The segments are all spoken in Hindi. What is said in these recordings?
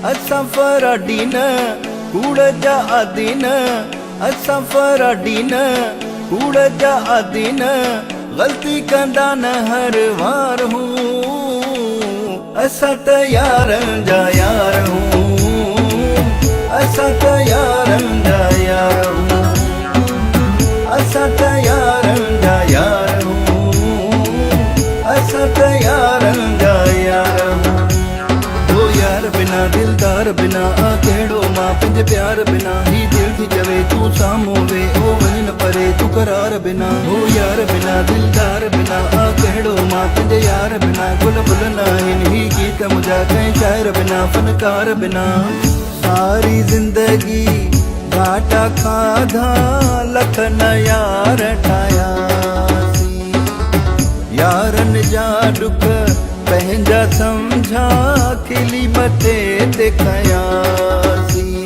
असां फराडी न कूड़ जा आदि न, असां फराडी न कूड़ जा आदि न, गलती कंदा न हर वार हूँ, असां त यारनि जा यार हूँ, असां त यारनि जा यार हूँ, असां त यारनि जा यार हूँ, असां त यारनि जा यार हूँ। बिना दिलदार बिना आ कहिड़ो मां पंहिंजे प्यार बिना ही दिल थी चवे तूं साम्हूं वे ओ वञ न परे तूं करार बिना हो यार बिना दिलदार बिना आ कहिड़ो मां पंहिंजे यार बिना गुल फुल न आहिनि ही गीत मुंहिंजा कंहिं शाइर बिना फनकार बिना। सारी ज़िंदगी घाटा खाधा लख न यार ठाहियासीं, यारनि जा ॾुख पंहिंजा सम्झा खिली मथे ते खयासीं,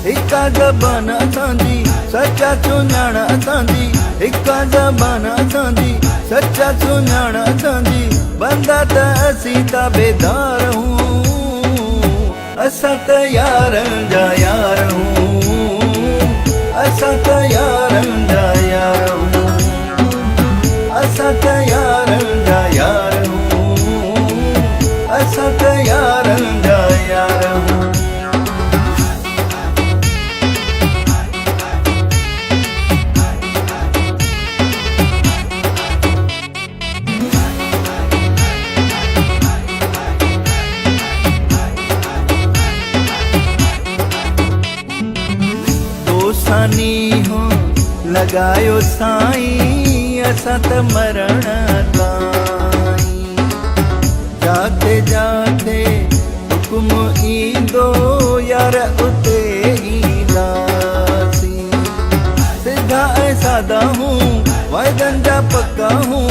हिका ज़बान असांजी सचा सुञाण असांजी, हिका ज़बान असांजी सचा सुञाण असांजी, बंदा त असीं ताबेदार हूं, असां त यारनि जा यार हूं, असां त यारनि जा यार हूं, असां त यारनि जा यार हूं, असां त यारनि जा यार हूं। दोसानी हो लगायो साईं असां त मरण ताईं, जाते जाते हुकुम ईंदो यार उते ईंदासीं, सिधा ऐं सादा हूं वाइदनि जा पक्का हूं,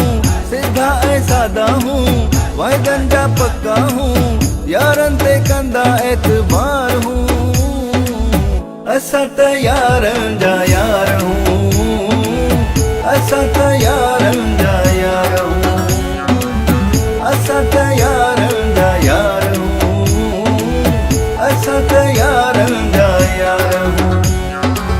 सिधा ऐं सादा हूं वाइदनि जा पक्का हूं, यारनि ते कंदा एतबार हूं, असां त यारनि जा यार हूं, असां त यारनि जा यार हूं, असां त यारनि जा यार हूं, असां त यारनि जा यार हूं।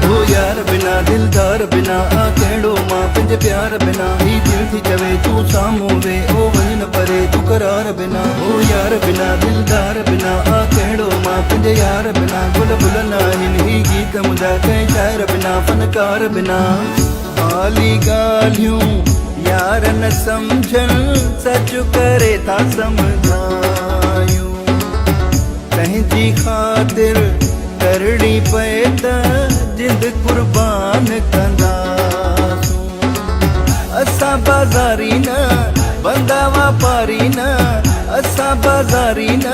हो यार बिना दिलदार बिना आ कहिड़ो मां पंहिंजे प्यार बिना ही दिल थी चवे तूं साम्हूं वे ओ वञ न परे तूं करार बिना हो यार बिना दिलदार बिना आ कहिड़ो मां पंहिंजे यार बिना गुल फुल न आहिनि ही गीत मुंहिंजा कंहिं शाइर बिना फनकार बिना। हाली ॻाल्हियूं यार न सम्झनि सच करे था सम्झायूं, पंहिंजी ख़ातिर करणी पए त जिंद कुर्बान कंदासूं, असां बाज़ारी न बंदा वापारी न, असां बाज़ारी न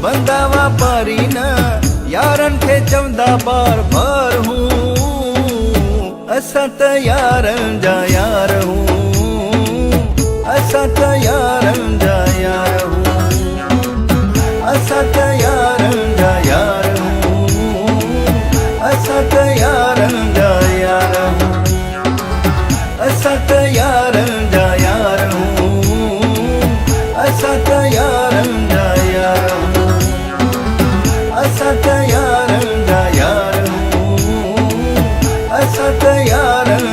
बंदा वापारी न, यारनि खे चवंदा बार बार हूं, असां त यारनि जा यार हूं, असां त यारनि जा यार हूं, असां त यारनि जा यार हूं, असां त यारनि जा यार हूं, असां त यारनि जा यार हूं, असां त यारनि जा यार हूं, असां त यारनि जा यार हूं, असां त यारनि